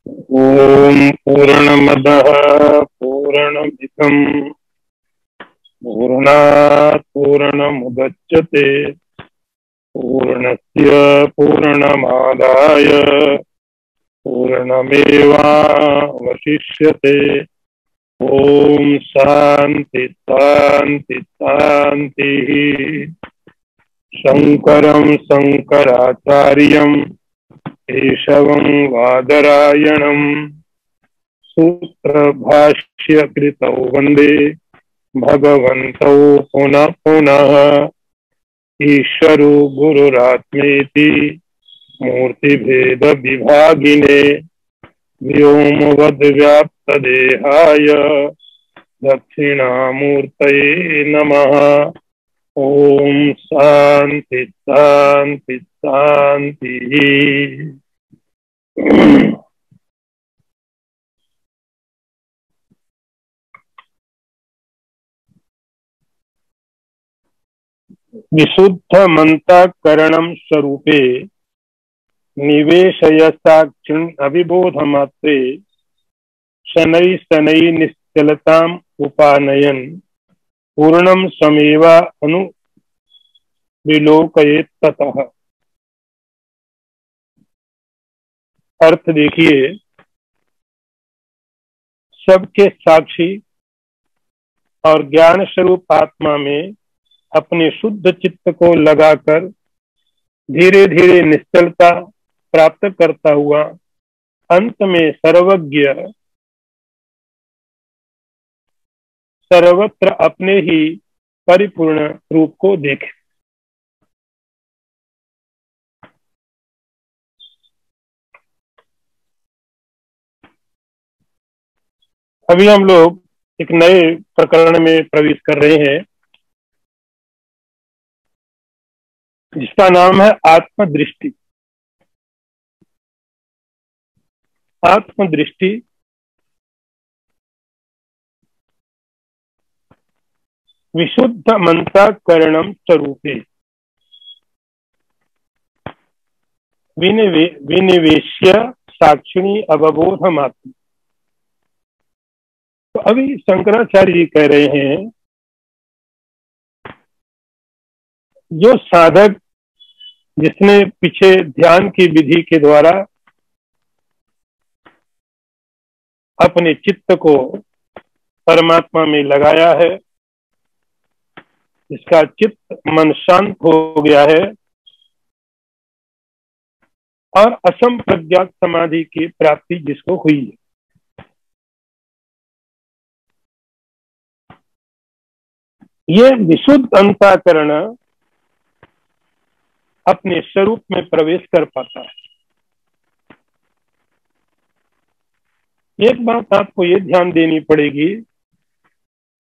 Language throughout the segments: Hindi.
ओम पूर्णमदः पूर्णमिदं पूर्णात् पूर्णमुदच्यते पूर्णस्य पूर्णमादाय पूर्णमेवावशिष्यते। ओम शांति शांति शांति। शंकरं शंकराचार्यं केशवं वादरायणं सूत्रभाष्यकृतौ वन्दे भगवन्तौ पुनः पुनः। ईश्वरो गुरुरात्मेति मूर्तिभेद विभागिने व्योमवद्व्याप्तदेहाय दक्षिणामूर्तये नमः। ओम शांति शांति शांति। विशुद्धमन्तःकरणं स्वरूपे निवेशय साक्षिन् अविबोधमात्रे शनैः शनैः निश्चलताम् उपानयन् पूर्णं स्वमेवा अनुविलोकयेत् ततः। अर्थ देखिए, सबके साक्षी और ज्ञान स्वरूप आत्मा में अपने शुद्ध चित्त को लगाकर धीरे धीरे निश्चलता प्राप्त करता हुआ अंत में सर्वज्ञ सर्वत्र अपने ही परिपूर्ण रूप को देखे। अभी हम लोग एक नए प्रकरण में प्रवेश कर रहे हैं जिसका नाम है आत्मदृष्टि। आत्मदृष्टि विशुद्धमन्तःकरणं स्वरूपे विनिवेश्य साक्षिणी अवबोधमात्र। तो अभी शंकराचार्य जी कह रहे हैं, जो साधक जिसने पीछे ध्यान की विधि के द्वारा अपने चित्त को परमात्मा में लगाया है, जिसका चित्त मन शांत हो गया है और असंप्रज्ञात समाधि की प्राप्ति जिसको हुई है, ये विशुद्ध अंतःकरण अपने स्वरूप में प्रवेश कर पाता है। एक बात आपको ये ध्यान देनी पड़ेगी,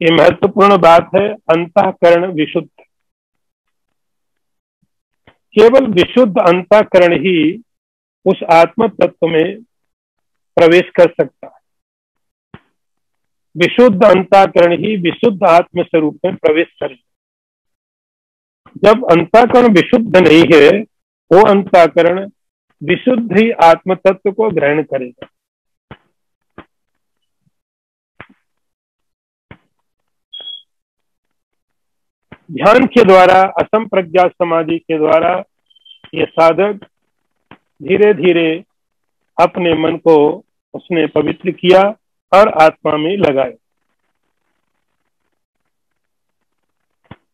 ये महत्वपूर्ण बात है, अंतःकरण विशुद्ध। केवल विशुद्ध अंतःकरण ही उस आत्म तत्व में प्रवेश कर सकता है। विशुद्ध अंतःकरण ही विशुद्ध आत्म स्वरूप में प्रवेश करे। जब अंतःकरण विशुद्ध नहीं है, वो अंतःकरण विशुद्ध ही आत्म तत्व को ग्रहण करेगा। ध्यान के द्वारा, असंप्रज्ञात समाधि के द्वारा ये साधक धीरे धीरे अपने मन को उसने पवित्र किया और आत्मा में लगाया।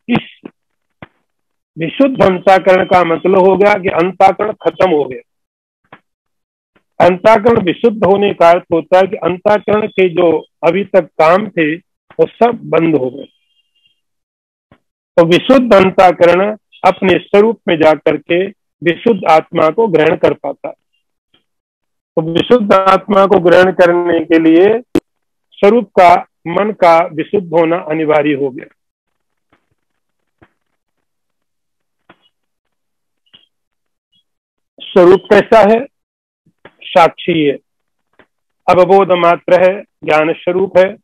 इस विशुद्ध अंतःकरण का मतलब हो गया कि अंतःकरण खत्म हो गया। अंतःकरण विशुद्ध होने का अर्थ होता है कि अंतःकरण के जो अभी तक काम थे वो सब बंद हो गए। तो विशुद्ध अंतःकरण अपने स्वरूप में जाकर के विशुद्ध आत्मा को ग्रहण कर पाता है। तो विशुद्ध आत्मा को ग्रहण करने के लिए स्वरूप का, मन का विशुद्ध होना अनिवार्य हो गया। स्वरूप कैसा है? साक्षी है, अवबोध मात्र है, ज्ञान स्वरूप है।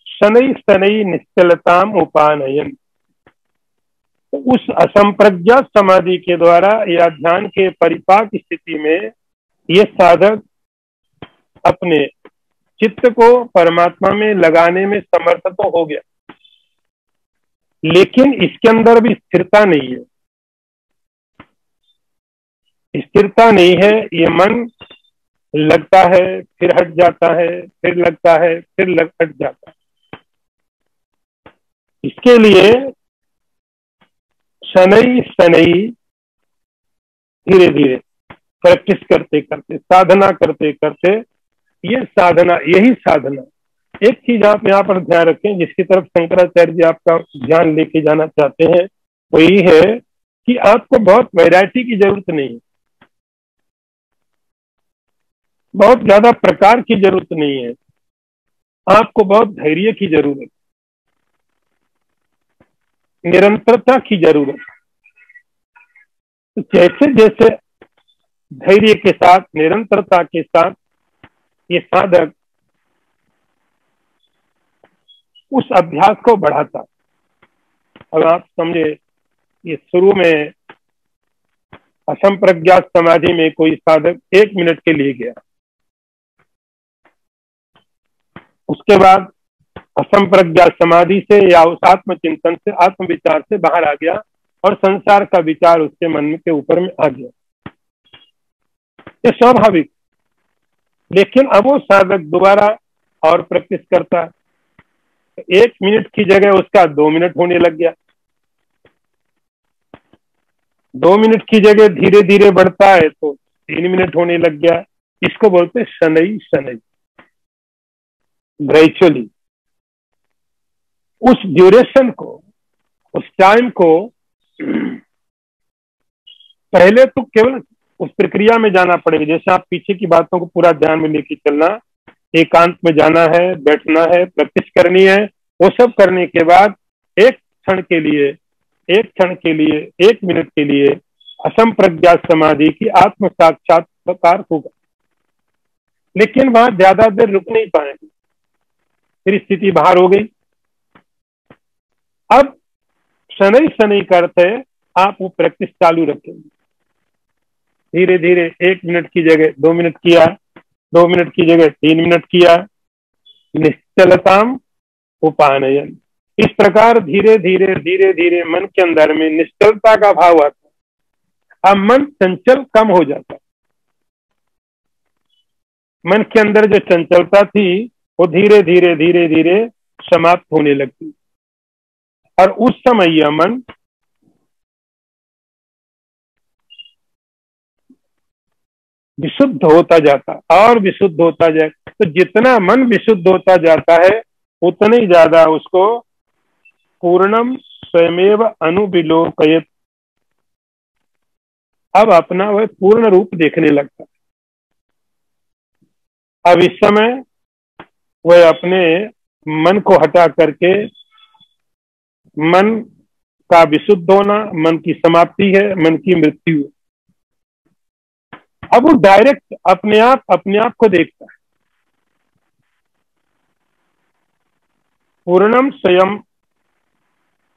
शनै शनै निश्चलताम उपानयन। तो उस असंप्रज्ञात समाधि के द्वारा या ध्यान के परिपाक स्थिति में ये साधक अपने चित्त को परमात्मा में लगाने में समर्थ तो हो गया, लेकिन इसके अंदर भी स्थिरता नहीं है। स्थिरता नहीं है, ये मन लगता है फिर हट जाता है, फिर लगता है फिर हट जाता है। इसके लिए शनै शनै धीरे धीरे प्रैक्टिस करते करते, साधना करते करते, ये साधना, यही साधना। एक चीज आप यहाँ पर ध्यान रखें, जिसकी तरफ शंकराचार्य जी आपका ध्यान लेके जाना चाहते हैं, वो ये है कि आपको बहुत वैरायटी की जरूरत नहीं है, बहुत ज्यादा प्रकार की जरूरत नहीं है, आपको बहुत धैर्य की जरूरत, निरंतरता की जरूरत। तो जैसे जैसे धैर्य के साथ, निरंतरता के साथ ये साधक उस अभ्यास को बढ़ाता। अब आप समझे, ये शुरू में असंप्रज्ञात समाधि में कोई साधक 1 मिनट के लिए गया, उसके बाद असंप्रज्ञात समाधि से या उस आत्मचिंतन से, आत्मविचार से बाहर आ गया और संसार का विचार उसके मन के ऊपर में आ गया, ये स्वाभाविक। लेकिन अब वो साधक दोबारा और प्रैक्टिस करता है, 1 मिनट की जगह उसका 2 मिनट होने लग गया, 2 मिनट की जगह धीरे धीरे बढ़ता है तो 3 मिनट होने लग गया। इसको बोलते शनै शनै, ग्रेजुअली। उस ड्यूरेशन को, उस टाइम को, पहले तो केवल उस प्रक्रिया में जाना पड़ेगा। जैसे आप पीछे की बातों को पूरा ध्यान में लेके चलना, एकांत में जाना है, बैठना है, प्रैक्टिस करनी है, वो सब करने के बाद एक क्षण के लिए, 1 मिनट के लिए असंप्रज्ञात समाधि की आत्म साक्षात्कार होगा। लेकिन वहां ज्यादा देर रुक नहीं पाएंगे, फिर स्थिति बाहर हो गई। अब शनै शनै करते आप वो प्रैक्टिस चालू रखेंगे, धीरे धीरे 1 मिनट की जगह 2 मिनट किया, 2 मिनट की जगह 3 मिनट किया। निश्चलताम उपानयन, इस प्रकार धीरे धीरे धीरे धीरे मन के अंदर में निश्चलता का भाव आता है। अब मन चंचल कम हो जाता है, मन के अंदर जो चंचलता थी वो धीरे धीरे धीरे धीरे समाप्त होने लगती, और उस समय यह मन विशुद्ध होता जाता और विशुद्ध होता जाए। तो जितना मन विशुद्ध होता जाता है उतने ही ज्यादा उसको पूर्णम स्वयमेव अनुविलोकयेत, अब अपना वह पूर्ण रूप देखने लगता है। अब इस समय वह अपने मन को हटा करके, मन का विशुद्ध होना मन की समाप्ति है, मन की मृत्यु है। अब वो डायरेक्ट अपने आप को देखता है। पूर्णम स्वयं,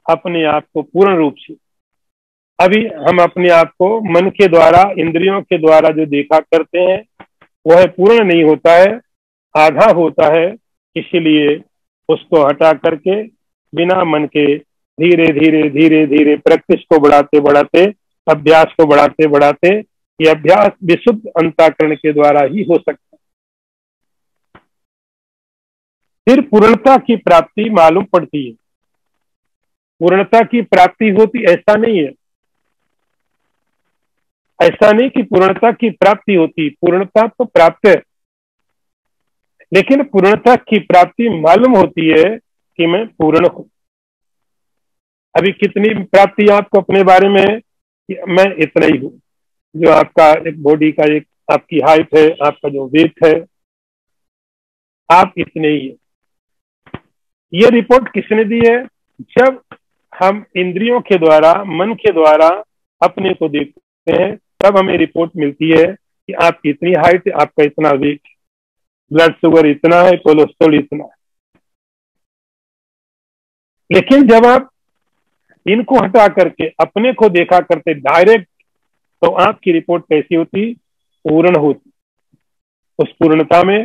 अपने आप को पूर्ण रूप से। अभी हम अपने आप को मन के द्वारा, इंद्रियों के द्वारा जो देखा करते हैं वह पूर्ण नहीं होता है, आधा होता है। इसीलिए उसको हटा करके बिना मन के धीरे धीरे धीरे धीरे प्रैक्टिस को बढ़ाते बढ़ाते, अभ्यास को बढ़ाते बढ़ाते, ये अभ्यास विशुद्ध अंतःकरण के द्वारा ही हो सकता है। फिर पूर्णता की प्राप्ति मालूम पड़ती है। पूर्णता की प्राप्ति होती ऐसा नहीं है, ऐसा नहीं कि पूर्णता की प्राप्ति होती, पूर्णता तो प्राप्त है, लेकिन पूर्णता की प्राप्ति मालूम होती है कि मैं पूर्ण हूं। अभी कितनी प्राप्ति आपको अपने बारे में है कि मैं इतना ही हूं, जो आपका एक बॉडी का, एक आपकी हाइट है, आपका जो वेट है, आप इतने ही है। ये रिपोर्ट किसने दी है? जब हम इंद्रियों के द्वारा, मन के द्वारा अपने को देखते हैं, तब हमें रिपोर्ट मिलती है कि आपकी इतनी हाइट है, आपका इतना वेट, ब्लड शुगर इतना है, कोलेस्ट्रॉल इतना है। लेकिन जब आप इनको हटा करके अपने को देखा करते डायरेक्ट, तो आपकी रिपोर्ट कैसी होती? पूर्ण होती। उस पूर्णता में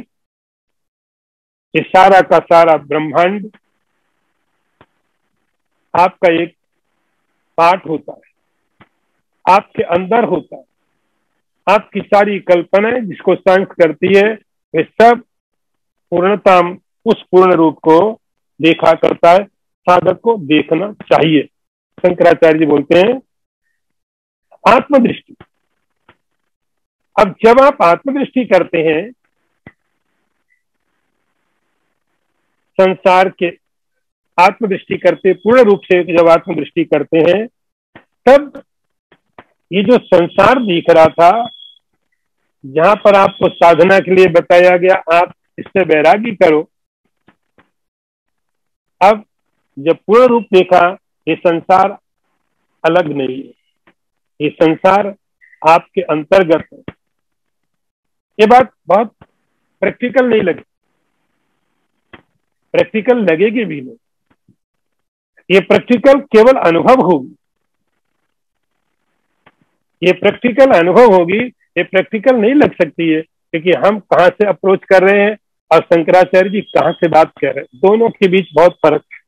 ये सारा का सारा ब्रह्मांड आपका एक पार्ट होता है, आपके अंदर होता है। आपकी सारी कल्पनाएं जिसको साइंस करती है, वे सब पूर्णता उस पूर्ण रूप को देखा करता है। साधक को देखना चाहिए। शंकराचार्य जी बोलते हैं आत्मदृष्टि। अब जब आप आत्मदृष्टि करते हैं, संसार के आत्मदृष्टि करते, पूर्ण रूप से जब आत्मदृष्टि करते हैं, तब ये जो संसार दिख रहा था, जहां पर आपको साधना के लिए बताया गया आप इससे वैरागी करो, अब जब पूर्ण रूप देखा, ये संसार अलग नहीं है, ये संसार आपके अंतर्गत है। ये बात बहुत प्रैक्टिकल नहीं लगी, प्रैक्टिकल लगेगी भी नहीं। ये प्रैक्टिकल केवल अनुभव होगी, ये प्रैक्टिकल अनुभव होगी, ये प्रैक्टिकल नहीं लग सकती है, क्योंकि हम कहां से अप्रोच कर रहे हैं और शंकराचार्य जी कहां से बात कर रहे हैं, दोनों के बीच बहुत फर्क है।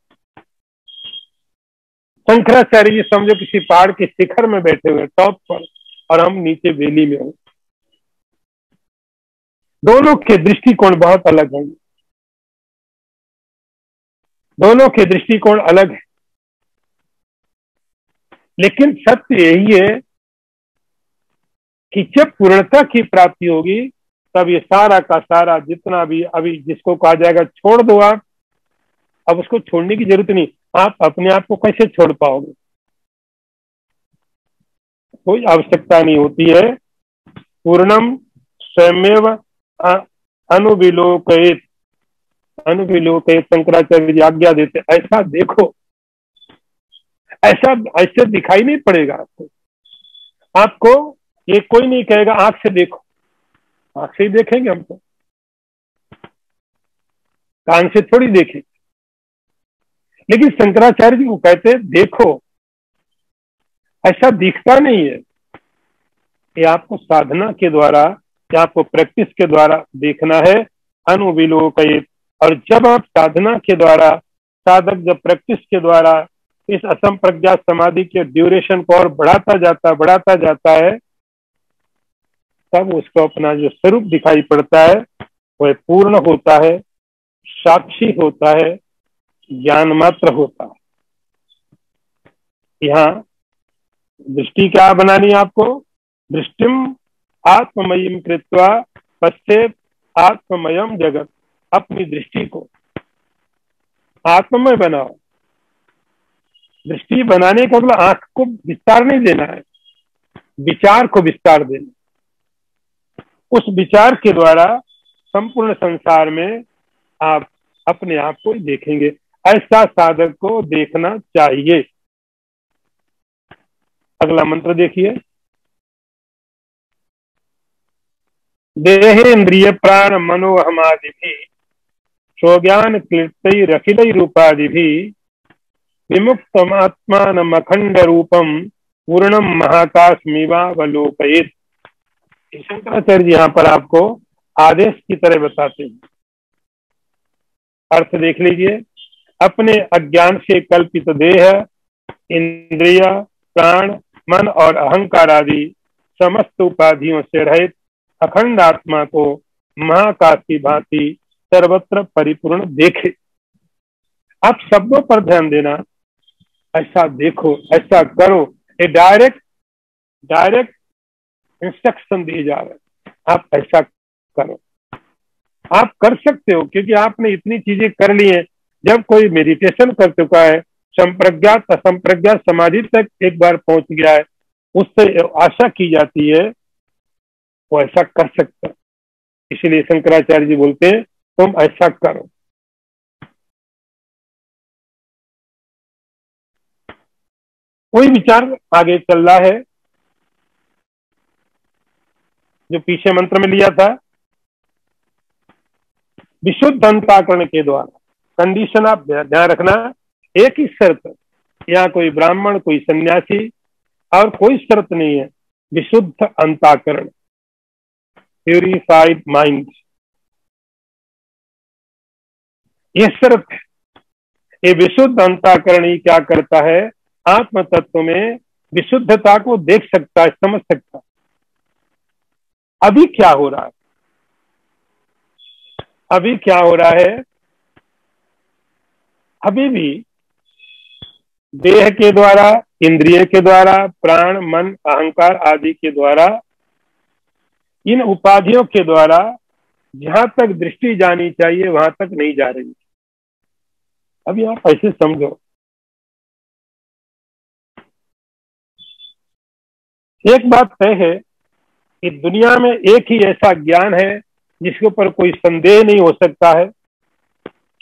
शंकराचार्य जी समझो किसी पहाड़ के शिखर में बैठे हुए टॉप पर, और हम नीचे वैली में हो। दोनों के दृष्टिकोण बहुत अलग हैं, दोनों के दृष्टिकोण अलग है, लेकिन सत्य यही है कि जब पूर्णता की प्राप्ति होगी, तब ये सारा का सारा जितना भी अभी जिसको कहा जाएगा छोड़ दो आप, अब उसको छोड़ने की जरूरत नहीं। आप अपने आप को कैसे छोड़ पाओगे? कोई आवश्यकता नहीं होती है। पूर्णम स्वयमेव अनुविलोकयेत, अनुविलोकयेत शंकराचार्य जी आज्ञा देते, ऐसा देखो, ऐसा ऐसे दिखाई नहीं पड़ेगा आपको। आपको ये कोई नहीं कहेगा आंख से देखो, आंख से ही देखेंगे हम तो, कान से थोड़ी देखेंगे। लेकिन शंकराचार्य जी को कहते हैं देखो, ऐसा दिखता नहीं है, ये आपको साधना के द्वारा या आपको प्रैक्टिस के द्वारा देखना है। अनुविलोकयेत, और जब आप साधना के द्वारा, साधक जब प्रैक्टिस के द्वारा इस असंप्रज्ञात समाधि के ड्यूरेशन को और बढ़ाता जाता है, तब उसको अपना जो स्वरूप दिखाई पड़ता है वह पूर्ण होता है, साक्षी होता है, ज्ञान मात्र होता है। यहाँ दृष्टि क्या बनानी है आपको? दृष्टिम आत्ममयीम कृत्वा पश्चेत आत्ममयम जगत। अपनी दृष्टि को आत्ममय बनाओ। दृष्टि बनाने का मतलब आंख को विस्तार नहीं देना है, विचार को विस्तार देना। उस विचार के द्वारा संपूर्ण संसार में आप अपने आप को ही देखेंगे। ऐसा साधक को देखना चाहिए। अगला मंत्र देखिए। देहेन्द्रिय प्राण मनोहमादि भी स्वज्ञान क्लिप्तैरखिलै रूपादिभि विमुक्तमात्मानमखंड रूपम पूर्णम महाकाशमिवावलोकयेत्। शंकराचार्य जी यहाँ पर आपको आदेश की तरह बताते हैं। अर्थ देख लीजिए। अपने अज्ञान से कल्पित देह, इंद्रिय, प्राण, मन और अहंकार आदि समस्त उपाधियों से रहित अखंड आत्मा को महाकाश की भांति सर्वत्र परिपूर्ण देखे। आप शब्दों पर ध्यान देना, ऐसा देखो, ऐसा करो, ये डायरेक्ट इंस्ट्रक्शन दिए जा रहे हैं, आप ऐसा करो। आप कर सकते हो क्योंकि आपने इतनी चीजें कर ली हैं। जब कोई मेडिटेशन कर चुका है, संप्रज्ञात असंप्रज्ञात समाधि तक एक बार पहुंच गया है, उससे आशा की जाती है वो ऐसा कर सकता है। इसलिए शंकराचार्य जी बोलते हैं तुम ऐसा करो। कोई विचार आगे चल रहा है जो पीछे मंत्र में लिया था, विशुद्ध अंतःकरण के द्वारा। कंडीशन आप ध्यान रखना, एक ही शर्त, यहाँ कोई ब्राह्मण, कोई सन्यासी, और कोई शर्त नहीं है। विशुद्ध अंतःकरण, प्यूरिफाइड माइंड, ये शर्त है। ये विशुद्ध अंतःकरण ही क्या करता है, आत्म तत्व में विशुद्धता को देख सकता है, समझ सकता है। अभी क्या हो रहा है, अभी क्या हो रहा है, अभी भी देह के द्वारा, इंद्रिय के द्वारा, प्राण, मन, अहंकार आदि के द्वारा, इन उपाधियों के द्वारा जहां तक दृष्टि जानी चाहिए वहां तक नहीं जा रही। अभी आप ऐसे समझो, एक बात तय है कि दुनिया में एक ही ऐसा ज्ञान है जिसके ऊपर कोई संदेह नहीं हो सकता है,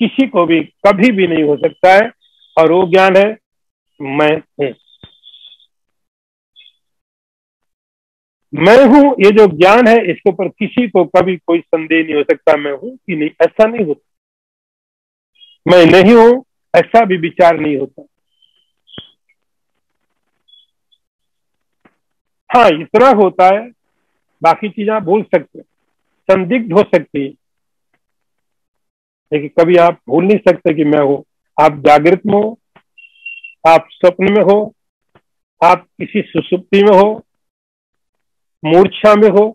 किसी को भी कभी भी नहीं हो सकता है, और वो ज्ञान है मैं हूं। मैं हूं, ये जो ज्ञान है इसके ऊपर किसी को कभी कोई संदेह नहीं हो सकता, मैं हूं कि नहीं, ऐसा नहीं होता। मैं नहीं हूं ऐसा भी विचार नहीं होता। हाँ, इतना होता है, बाकी चीजें आप भूल सकते हैं, संदिग्ध हो सकती है, लेकिन कभी आप भूल नहीं सकते कि मैं हूं। आप जागृत में हो, आप स्वप्न में हो, आप किसी सुसुप्ति में हो, मूर्छा में हो,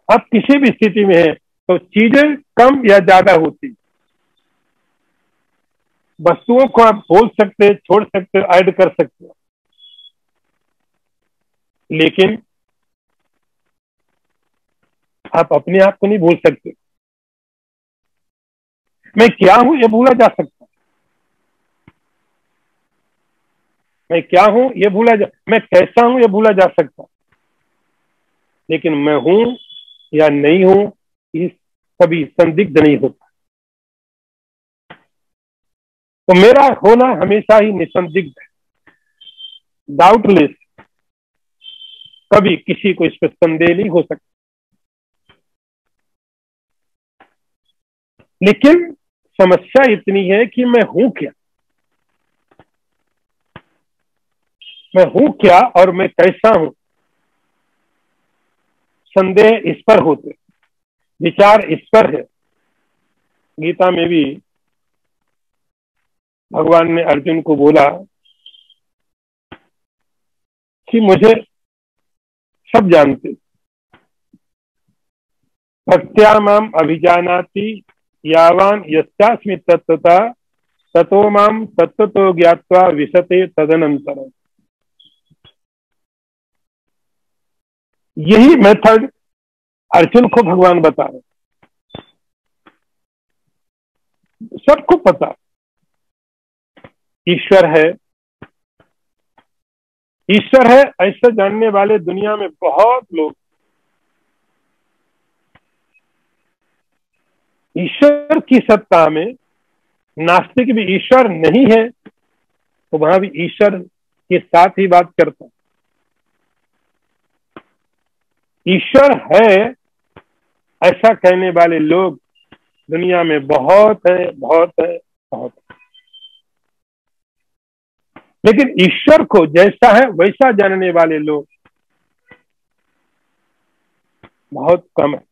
आप किसी भी स्थिति में है, तो चीजें कम या ज्यादा होती, वस्तुओं को आप बोल सकते, छोड़ सकते, ऐड कर सकते हो, लेकिन आप अपने आप को नहीं भूल सकते। मैं क्या हूं ये भूला जा सकता, मैं क्या हूं ये भूला जा, मैं कैसा हूं ये भूला जा सकता, लेकिन मैं हूं या नहीं हूं ये कभी संदिग्ध नहीं होता। तो मेरा होना हमेशा ही निसंदिग्ध है, डाउटलेस, कभी किसी को इस पर संदेह नहीं हो सकता। लेकिन समस्या इतनी है कि मैं हूं क्या, मैं हूं क्या और मैं कैसा हूं, संदेह इस पर होते, विचार इस पर है। गीता में भी भगवान ने अर्जुन को बोला कि मुझे सब जानते, भक्त्या माम अभिजानाति यावान यस्यास्मि तत्वता ततो माम तत्वतो ज्ञात्वा विशते तदनंतरम। यही मेथड अर्जुन को भगवान बता रहे, सबको पता ईश्वर है, ईश्वर है ऐसा जानने वाले दुनिया में बहुत लोग। ईश्वर की सत्ता में नास्तिक भी ईश्वर नहीं है तो वहां भी ईश्वर के साथ ही बात करता, ईश्वर है ऐसा कहने वाले लोग दुनिया में बहुत है, बहुत है, बहुत है। लेकिन ईश्वर को जैसा है वैसा जानने वाले लोग बहुत कम है।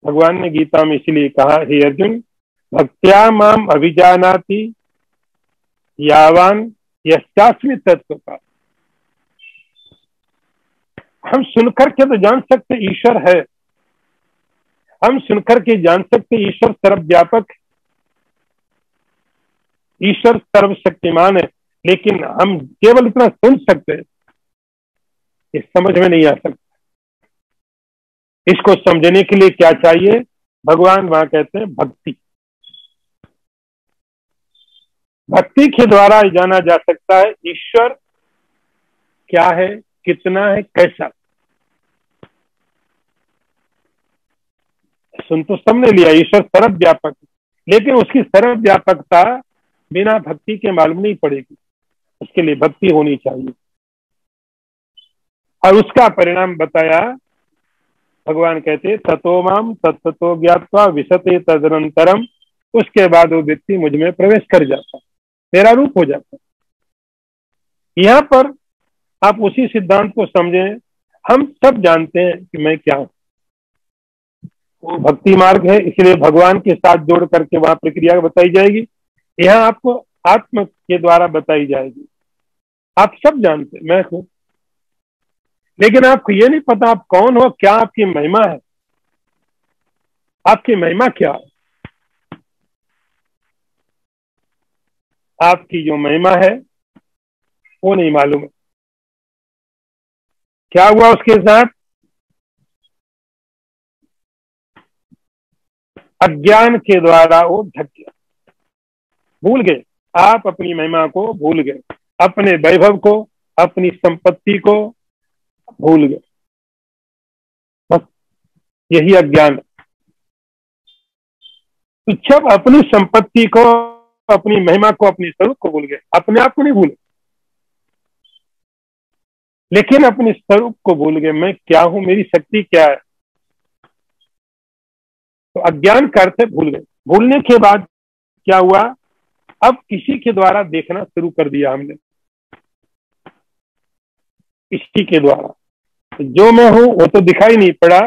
भगवान ने गीता में इसलिए कहा, हे अर्जुन, भक्त्या माम अभिजानाति यावान यस्यास्मि तत्व का। हम सुनकर के तो जान सकते ईश्वर है, हम सुनकर के जान सकते ईश्वर सर्वव्यापक, ईश्वर सर्वशक्तिमान है, लेकिन हम केवल इतना सुन सकते हैं, ये समझ में नहीं आ सकता। इसको समझने के लिए क्या चाहिए, भगवान वहां कहते हैं भक्ति। भक्ति के द्वारा जाना जा सकता है ईश्वर क्या है, कितना है, कैसा। सुन तो सबने लिया ईश्वर सर्वव्यापक, लेकिन उसकी सर्वव्यापकता बिना भक्ति के मालूम नहीं पड़ेगी, उसके लिए भक्ति होनी चाहिए। और उसका परिणाम बताया, भगवान कहते ततो माम तत्तो ज्ञात्वा विशते तदनंतरम उसके बाद वो व्यक्ति मुझ में प्रवेश कर जाता है, मेरा रूप हो जाता है। यहाँ पर आप उसी सिद्धांत को समझें। हम सब जानते हैं कि मैं क्या हूं। वो भक्ति मार्ग है, इसलिए भगवान के साथ जोड़ करके वहां प्रक्रिया बताई जाएगी। यहाँ आपको आत्म के द्वारा बताई जाएगी। आप सब जानते हैं मैं हूं, लेकिन आपको ये नहीं पता आप कौन हो, क्या आपकी महिमा है। आपकी महिमा क्या है? आपकी जो महिमा है वो नहीं मालूम है। क्या हुआ उसके साथ? अज्ञान के द्वारा वो ढक गया, भूल गए। आप अपनी महिमा को भूल गए, अपने वैभव को, अपनी संपत्ति को भूल गए। बस यही अज्ञान है। तो जब अपनी संपत्ति को, अपनी महिमा को, अपने स्वरूप को भूल गए, अपने आप को नहीं भूले, लेकिन अपने स्वरूप को भूल गए। मैं क्या हूं, मेरी शक्ति क्या है। तो अज्ञान का अर्थ है भूल गए। भूलने के बाद क्या हुआ? अब किसी के द्वारा देखना शुरू कर दिया हमने, किसी के द्वारा। जो मैं हूं वो तो दिखाई नहीं पड़ा,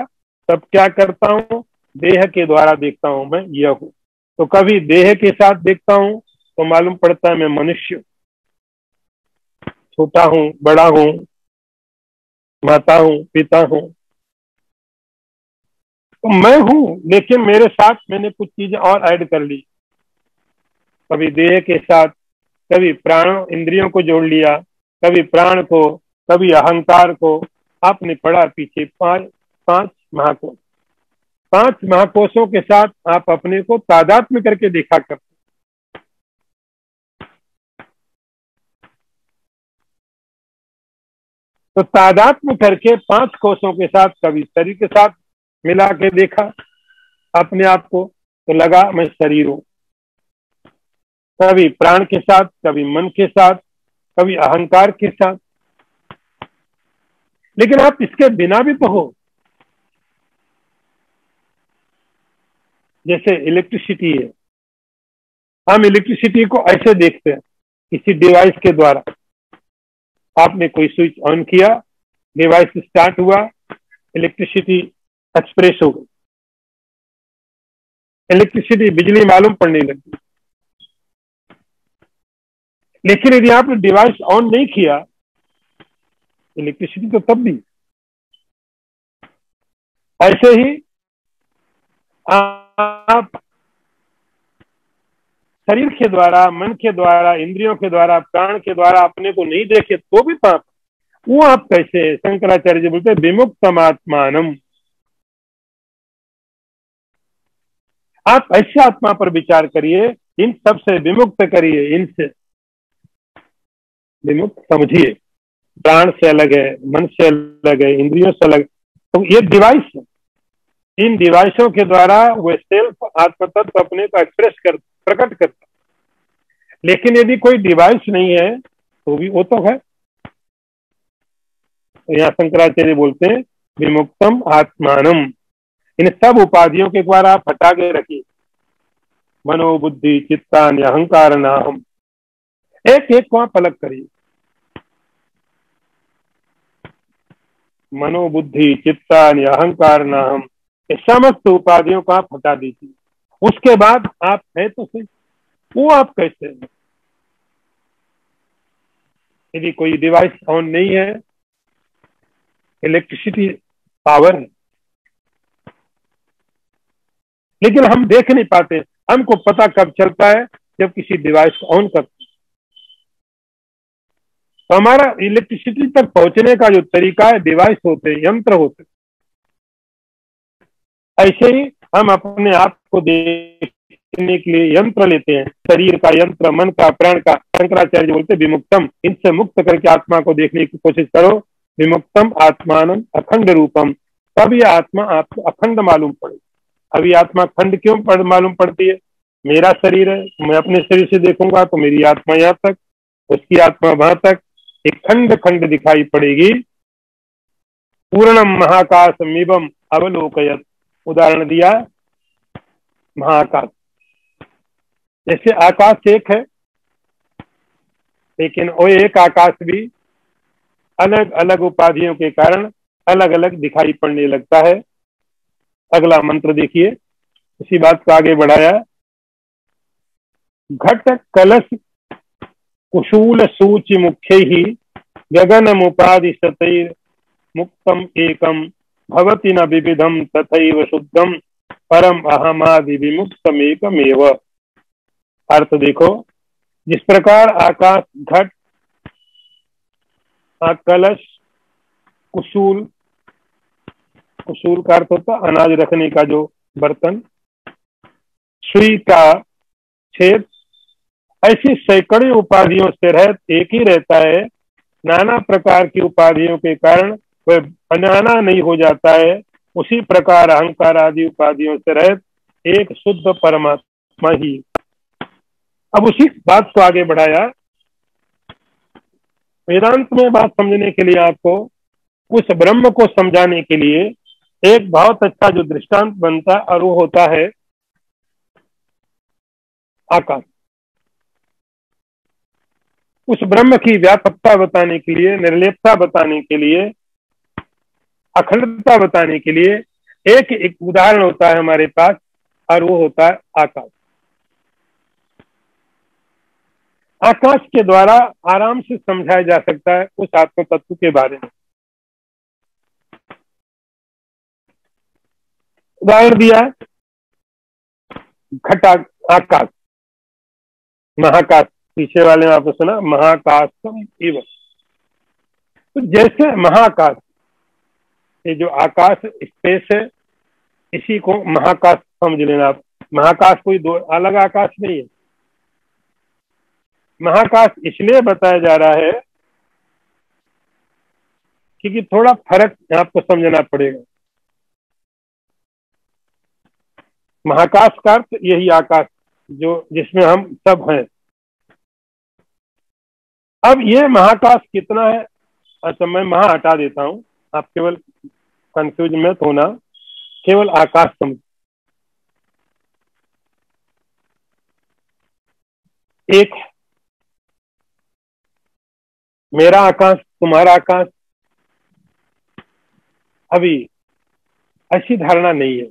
तब क्या करता हूं? देह के द्वारा देखता हूं मैं यह हूं। तो कभी देह के साथ देखता हूं तो मालूम पड़ता है मैं मनुष्य, छोटा हूं, बड़ा हूं, माता हूं, पिता हूं। तो मैं हूं, लेकिन मेरे साथ मैंने कुछ चीजें और ऐड कर ली। कभी देह के साथ, कभी प्राण इंद्रियों को जोड़ लिया, कभी प्राण को, कभी अहंकार को। आपने पढ़ा पीछे पांच महाकोश। पांच महाकोशों के साथ आप अपने को तादात्म्य करके देखा करते। तो तादात्म्य करके पांच कोशों के साथ, कभी शरीर के साथ मिला के देखा अपने आप को, तो लगा मैं शरीर हूं। कभी प्राण के साथ, कभी मन के साथ, कभी अहंकार के साथ। लेकिन आप इसके बिना भी तो हो। जैसे इलेक्ट्रिसिटी है, हम इलेक्ट्रिसिटी को ऐसे देखते हैं, किसी डिवाइस के द्वारा। आपने कोई स्विच ऑन किया, डिवाइस स्टार्ट हुआ, इलेक्ट्रिसिटी एक्सप्रेस हो गई, इलेक्ट्रिसिटी बिजली मालूम पड़ने लगी। लेकिन यदि आपने डिवाइस ऑन नहीं किया, इलेक्ट्रिसिटी तो तब भी। ऐसे ही आप शरीर के द्वारा, मन के द्वारा, इंद्रियों के द्वारा, प्राण के द्वारा अपने को नहीं देखे तो भी पाप। वो आप कैसे? शंकराचार्य जी बोलते विमुक्तम आत्मानम। आप ऐसे आत्मा पर विचार करिए, इन सब से विमुक्त करिए, इनसे विमुक्त समझिए। प्राण से अलग है, मन से अलग है, इंद्रियों से अलग। तो ये डिवाइस है, इन डिवाइसों के द्वारा वो सेल्फ आत्म तत्व अपने को एक्सप्रेस कर, प्रकट करता। लेकिन यदि कोई डिवाइस नहीं है तो भी वो तो है। तो यहाँ शंकराचार्य बोलते हैं विमुक्तम आत्मानम। इन सब उपाधियों के द्वारा आप हटा के रखिए। मनोबुद्धि चित्तान अहंकार नाहम, एक एक को आप अलग करिए। मनोबुद्धि चित्तान अहंकार नाहम, समस्त उपाधियों को आप हटा दीजिए। उसके बाद आप है तो सही, वो आप कैसे हैं? यदि कोई डिवाइस ऑन नहीं है, इलेक्ट्रिसिटी पावर है, लेकिन हम देख नहीं पाते। हमको पता कब चलता है? जब किसी डिवाइस को ऑन करते। तो हमारा इलेक्ट्रिसिटी तक पहुंचने का जो तरीका है, डिवाइस होते, यंत्र होते। ऐसे ही हम अपने आप को देखने के लिए यंत्र लेते हैं, शरीर का यंत्र, मन का, प्राण का। शंकराचार्य बोलते विमुक्तम, इनसे मुक्त करके आत्मा को देखने की कोशिश करो। विमुक्तम आत्मानम अखंड रूपम, तब ये आत्मा आपको अखंड मालूम पड़े। अभी आत्मा खंड क्यों मालूम पड़ती है? मेरा शरीर है, मैं अपने शरीर से देखूंगा तो मेरी आत्मा यहाँ तक, उसकी आत्मा वहां तक, एक खंड खंड दिखाई पड़ेगी। पूर्णम महाकाशमिवम अवलोकयत, उदाहरण दिया महाकाश। जैसे आकाश एक है, लेकिन वो एक आकाश भी अलग अलग उपाधियों के कारण अलग अलग दिखाई पड़ने लगता है। अगला मंत्र देखिए, इसी बात को आगे बढ़ाया। घट कलश कुशूल सूचि मुख्य ही गगन मुपाधि सतैर मुक्तम एकम भवति न विविधम तथैव शुद्धम परम अहमादि विमुक्तम एकमेव। अर्थ देखो, जिस प्रकार आकाश, घट, कलश, कुशूल, कुशूल का अर्थ होता अनाज रखने का जो बर्तन, सुई का छेद, ऐसी सैकड़ों उपाधियों से रहित एक ही रहता है। नाना प्रकार की उपाधियों के कारण वह अनाना नहीं हो जाता है। उसी प्रकार अहंकार आदि उपाधियों से रहित एक शुद्ध परमात्मा ही। अब उसी बात को आगे बढ़ाया। वेदांत में बात समझने के लिए आपको उस ब्रह्म को समझाने के लिए एक बहुत अच्छा जो दृष्टांत बनता है, और वो होता है आकाश। उस ब्रह्म की व्यापकता बताने के लिए, निर्लेपता बताने के लिए, अखंडता बताने के लिए एक उदाहरण होता है हमारे पास, और वो होता है आकाश। आकाश के द्वारा आराम से समझाया जा सकता है उस आत्म तत्व के बारे में। उदाहरण दिया घटा आकाश, महाकाश, पीछे वाले में आपने सुना महाकाशम इव। तो जैसे महाकाश, ये जो आकाश स्पेस है, इसी को महाकाश समझ लेना आप। महाकाश कोई दो अलग आकाश नहीं है। महाकाश इसलिए बताया जा रहा है क्योंकि थोड़ा फर्क आपको समझना पड़ेगा। महाकाश का अर्थ यही आकाश जो जिसमें हम सब हैं। अब ये महाकाश कितना है, अच्छा मैं महा हटा देता हूं, आप केवल कंफ्यूज मत होना, केवल आकाश समझ। एक मेरा आकाश, तुम्हारा आकाश, अभी ऐसी धारणा नहीं है।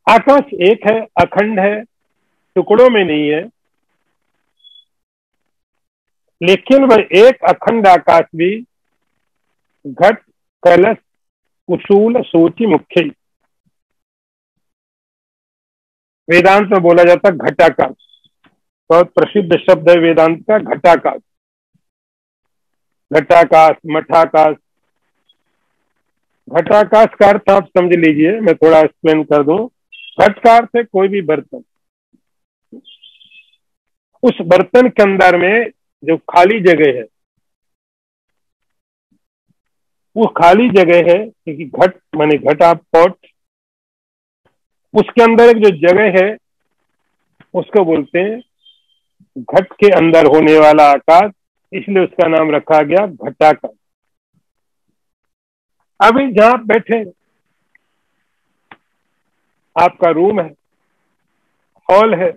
आकाश एक है, अखंड है, टुकड़ों में नहीं है, लेकिन वह एक अखंड आकाश भी घट, कलश, कुशूल, सूचि, मुख्य, वेदांत में बोला जाता है घटाकाश। बहुत प्रसिद्ध शब्द है वेदांत का घटाकाश। घटाकाश, मठाकाश। घटाकाश का अर्थ आप समझ लीजिए, मैं थोड़ा एक्सप्लेन कर दूं। घट का अर्थ है कोई भी बर्तन। उस बर्तन के अंदर में जो खाली जगह है, वो खाली जगह है, क्योंकि घट माने घटा, पॉट, उसके अंदर एक जो जगह है उसको बोलते हैं घट के अंदर होने वाला आकाश, इसलिए उसका नाम रखा गया घटाकाश। अभी जहां बैठे, आपका रूम है, हॉल है,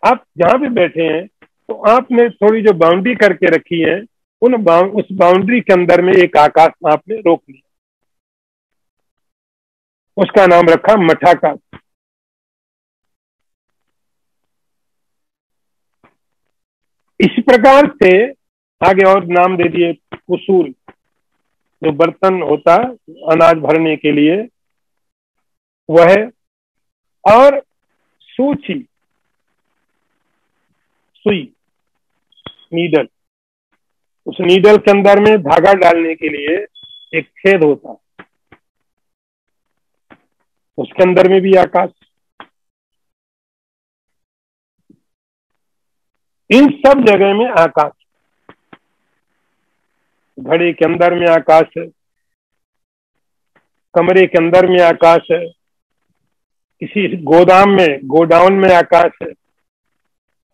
आप जहां भी बैठे हैं, तो आपने थोड़ी जो बाउंड्री करके रखी है, उस बाउंड्री के अंदर में एक आकाश आपने रोक लिया, उसका नाम रखा मठाकाश। इस प्रकार से आगे और नाम दे दिए कुसूल, जो बर्तन होता है अनाज भरने के लिए, वह, और सूची, सुई, नीडल, उस नीडल के अंदर में धागा डालने के लिए एक छेद होता है, उसके अंदर में भी आकाश। इन सब जगह में आकाश, घड़े के अंदर में आकाश है, कमरे के अंदर में आकाश है, किसी गोदाम में, गोडाउन में आकाश है,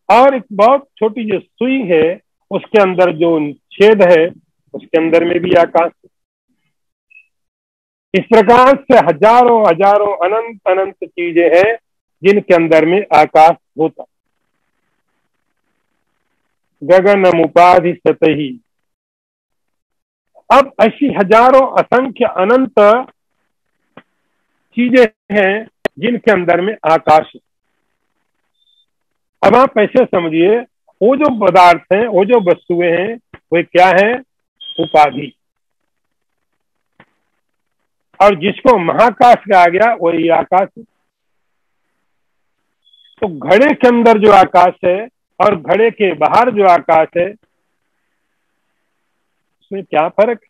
और एक बहुत छोटी जो सुई है उसके अंदर जो छेद है उसके अंदर में भी आकाश है। इस प्रकार से हजारों हजारों अनंत अनंत चीजें हैं जिनके अंदर में आकाश होता। गगनम उपाधि सतही। अब ऐसी हजारों असंख्य अनंत चीजें हैं जिनके अंदर में आकाश है। अब आप ऐसे समझिए, वो जो पदार्थ हैं, वो जो वस्तुएं हैं, वे क्या है? उपाधि। और जिसको महाकाश कहा गया वही आकाश है। तो घड़े के अंदर जो आकाश है और घड़े के बाहर जो आकाश है, उसमें क्या फर्क?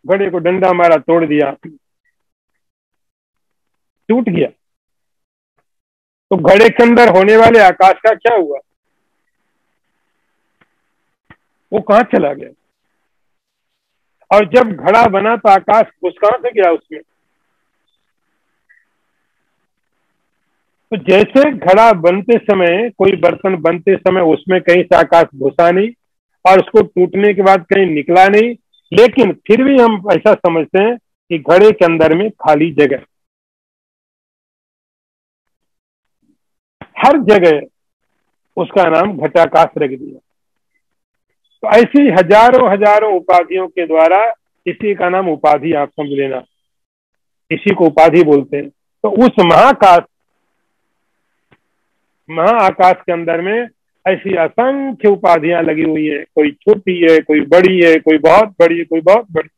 घड़े को डंडा मारा, तोड़ दिया, टूट गया, तो घड़े के अंदर होने वाले आकाश का क्या हुआ? वो कहां चला गया? और जब घड़ा बना तो आकाश उस कहां से गया उसमें? तो जैसे घड़ा बनते समय, कोई बर्तन बनते समय उसमें कहीं से आकाश घुसा नहीं और उसको टूटने के बाद कहीं निकला नहीं, लेकिन फिर भी हम ऐसा समझते हैं कि घड़े के अंदर में खाली जगह, हर जगह उसका नाम घटाकाश रख दिया। तो ऐसी हजारों हजारों उपाधियों के द्वारा इसी का नाम उपाधि, आप समझ लेना, इसी को उपाधि बोलते हैं। तो उस महाआकाश के अंदर में ऐसी असंख्य उपाधियां लगी हुई है, कोई छोटी है, कोई बड़ी है, कोई बहुत बड़ी है, कोई बहुत बड़ी।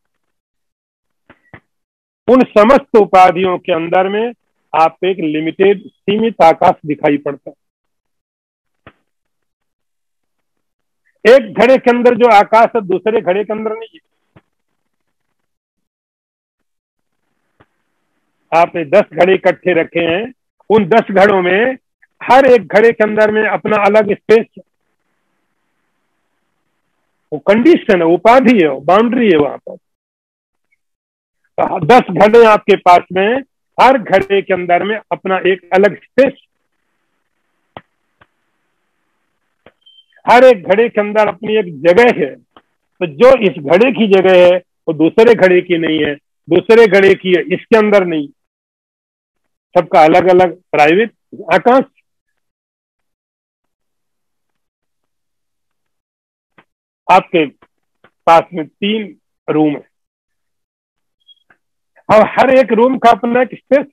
उन समस्त उपाधियों के अंदर में आप एक लिमिटेड, सीमित आकाश दिखाई पड़ता है। एक घड़े के अंदर जो आकाश है दूसरे घड़े के अंदर नहीं है। आपने 10 घड़े इकट्ठे रखे हैं, उन 10 घड़ों में हर एक घड़े के अंदर में अपना अलग स्पेस है। वो कंडीशन है, उपाधि है, बाउंड्री है वहां पर। 10 घड़े आपके पास में, हर घड़े के अंदर में अपना एक अलग स्पेस, हर एक घड़े के अंदर अपनी एक जगह है। तो जो इस घड़े की जगह है वो दूसरे घड़े की नहीं है, दूसरे घड़े की है इसके अंदर नहीं, सबका अलग अलग प्राइवेट आकाश। आपके पास में 3 रूम है और हर एक रूम का अपना एक स्पेस।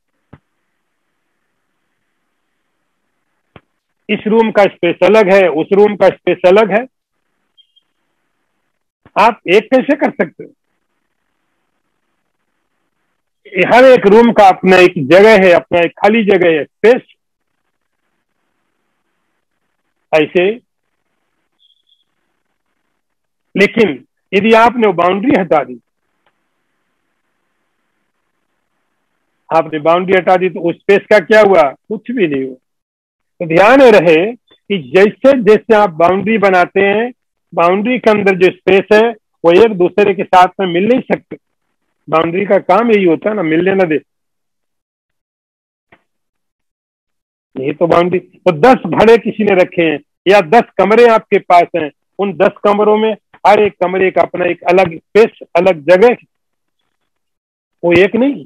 इस रूम का स्पेस अलग है, उस रूम का स्पेस अलग है। आप एक कैसे कर सकते हो? हर एक रूम का अपना एक जगह है, अपना एक खाली जगह है, स्पेस। ऐसे लेकिन यदि आपने वो बाउंड्री हटा दी, आपने बाउंड्री हटा दी, तो उस स्पेस का क्या हुआ? कुछ भी नहीं हुआ। तो ध्यान रहे कि जैसे जैसे आप बाउंड्री बनाते हैं, बाउंड्री के अंदर जो स्पेस है वो एक दूसरे के साथ में मिल नहीं सकते। बाउंड्री का काम यही होता है ना, मिलने ना दे। यही तो बाउंड्री। तो 10 घड़े किसी ने रखे हैं या 10 कमरे आपके पास हैं, उन 10 कमरों में हर एक कमरे का अपना एक अलग स्पेस, अलग जगह, वो एक नहीं।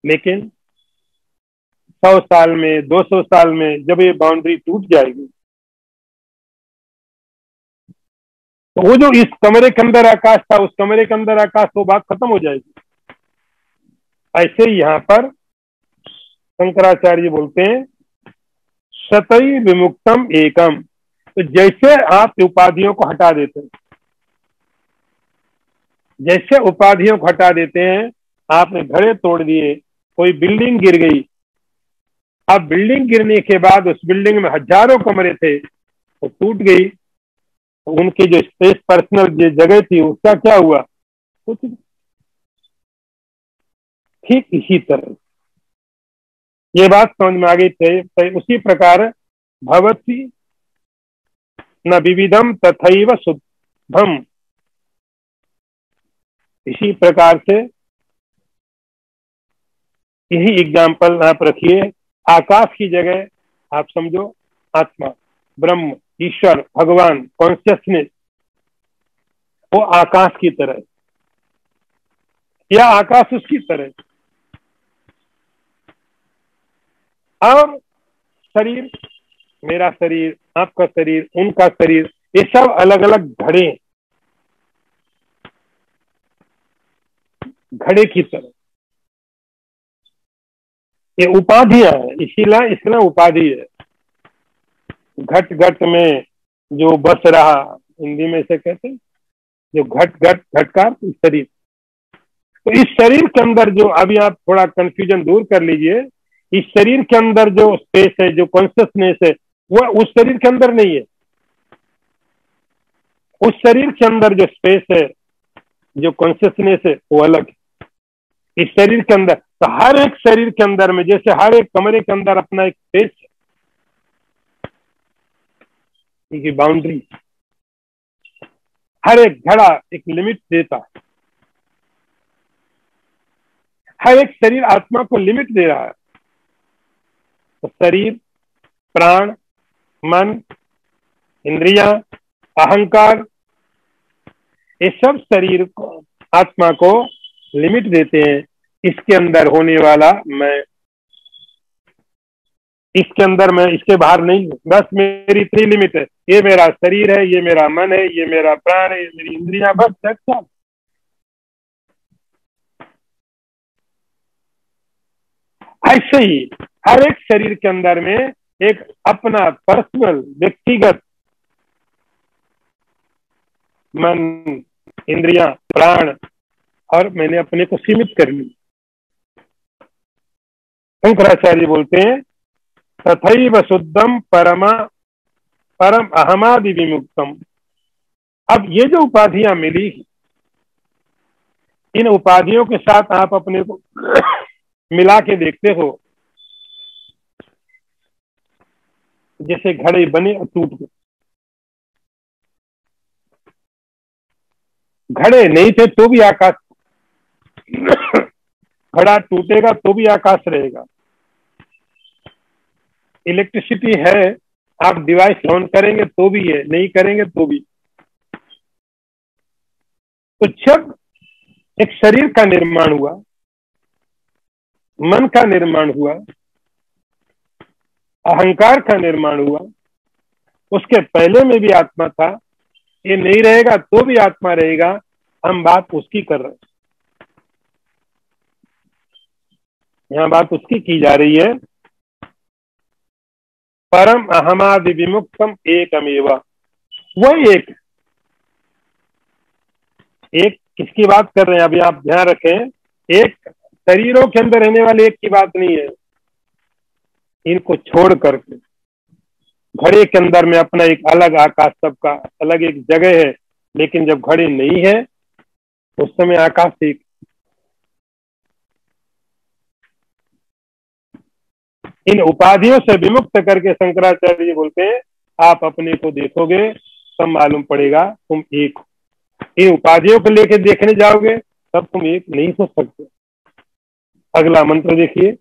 लेकिन 100 साल में, 200 साल में जब ये बाउंड्री टूट जाएगी, तो वो जो इस कमरे के अंदर आकाश था, उस कमरे के अंदर आकाश, वो बात खत्म हो जाएगी। ऐसे ही यहां पर शंकराचार्य बोलते हैं सतई विमुक्तम एकम। तो जैसे आप उपाधियों को हटा देते हैं, जैसे उपाधियों को हटा देते हैं, आपने घड़े तोड़ दिए, कोई बिल्डिंग गिर गई। अब बिल्डिंग गिरने के बाद उस बिल्डिंग में हजारों कमरे थे, वो टूट गई, तो उनकी जो स्पेस, पर्सनल जो जगह थी, उसका क्या हुआ? कुछ। ठीक इसी तरह ये बात समझ में आ गई थे। उसी प्रकार भवती न विविधम तथैव शुद्धम, इसी प्रकार से यही एग्जाम्पल आप रखिए। आकाश की जगह आप समझो आत्मा, ब्रह्म, ईश्वर, भगवान, कॉन्शियसनेस। वो आकाश की तरह या आकाश उसकी तरह। और शरीर, मेरा शरीर, आपका शरीर, उनका शरीर, ये सब अलग अलग घड़े, घड़े की तरह। ये उपाधियां है, इसलिए उपाधि है। घट घट में जो बस रहा, हिंदी में से कहते हैं जो घट घट घटकार शरीर। तो इस शरीर के अंदर जो, अभी आप थोड़ा कंफ्यूजन दूर कर लीजिए, इस शरीर के अंदर जो स्पेस है, जो कॉन्शियसनेस है, वो उस शरीर के अंदर नहीं है। उस शरीर के अंदर जो स्पेस है, जो कॉन्शियसनेस है, वो अलग है। इस शरीर के अंदर, तो हर एक शरीर के अंदर में, जैसे हर एक कमरे के अंदर अपना एक स्पेस है, उनकी बाउंड्री, हर एक घड़ा एक लिमिट देता है। हर एक शरीर आत्मा को लिमिट दे रहा है। तो शरीर, प्राण, मन, इंद्रियां, अहंकार, ये सब शरीर को, आत्मा को लिमिट देते हैं। इसके अंदर होने वाला मैं, इसके अंदर मैं, इसके बाहर नहीं हूं, बस मेरी इतनी लिमिट है। ये मेरा शरीर है, ये मेरा मन है, ये मेरा प्राण है, ये मेरी इंद्रियां, बस अच्छा। ऐसे ही हर एक शरीर के अंदर में एक अपना पर्सनल, व्यक्तिगत मन, इंद्रियां, प्राण, और मैंने अपने को सीमित कर ली। शंकराचार्य बोलते हैं तथैव शुद्धम परम अहमादि विमुक्तम। अब ये जो उपाधियां मिली, इन उपाधियों के साथ आप अपने को मिला के देखते हो, जैसे घड़े बने और टूट गए। घड़े नहीं थे तो भी आकाश, घड़ा टूटेगा तो भी आकाश रहेगा। इलेक्ट्रिसिटी है, आप डिवाइस ऑन करेंगे तो भी है, नहीं करेंगे तो भी। तो जब एक शरीर का निर्माण हुआ, मन का निर्माण हुआ, अहंकार का निर्माण हुआ, उसके पहले में भी आत्मा था। ये नहीं रहेगा तो भी आत्मा रहेगा। हम बात उसकी कर रहे हैं, यहाँ बात उसकी की जा रही है। परम अहमादि विमुक्तम एकमेव, वही एक किसकी बात कर रहे हैं अभी आप ध्यान रखें। एक शरीरों के अंदर रहने वाले एक की बात नहीं है। इनको छोड़ करके घड़े के अंदर में अपना एक अलग आकाश, सबका अलग एक जगह है। लेकिन जब घड़े नहीं है उस समय आकाश एक। इन उपाधियों से विमुक्त करके शंकराचार्य जी बोलते हैं आप अपने को देखोगे तब मालूम पड़ेगा तुम एक हो। इन उपाधियों को लेकर देखने जाओगे तब तुम एक नहीं हो सकते। अगला मंत्र देखिए।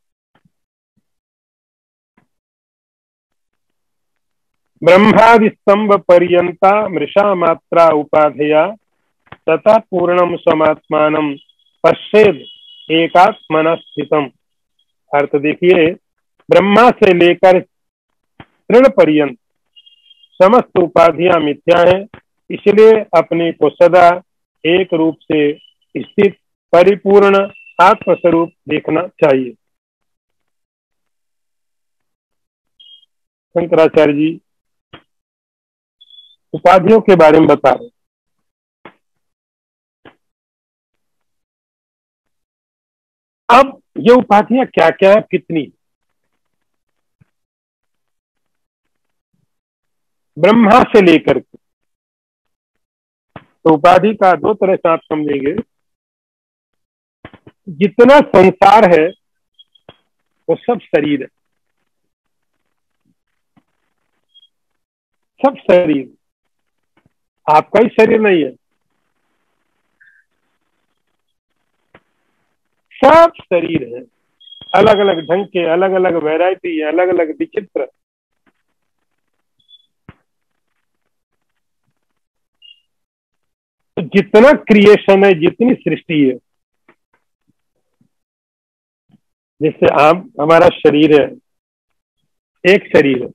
ब्रह्मादि स्तंभ पर्यंता मृषा मात्रा उपाधया तथा पूर्णम समात्मानम पश्चेद एकात्मना स्थितम। अर्थ देखिए, ब्रह्मा से लेकर तृण पर्यंत समस्त उपाधियां मिथ्या हैं, इसलिए अपने को सदा एक रूप से स्थित परिपूर्ण आत्मस्वरूप देखना चाहिए। शंकराचार्य जी उपाधियों के बारे में बता रहे। अब ये उपाधियां क्या क्या है, कितनी? ब्रह्मा से लेकर के, तो उपाधि का दो तरह से आप समझेंगे। जितना संसार है वो सब शरीर है, सब शरीर। आपका ही शरीर नहीं है, सब शरीर है। अलग अलग ढंग के, अलग अलग वैरायटी है, अलग अलग विचित्र। तो जितना क्रिएशन है, जितनी सृष्टि है, जैसे आप, हमारा शरीर है, एक शरीर है,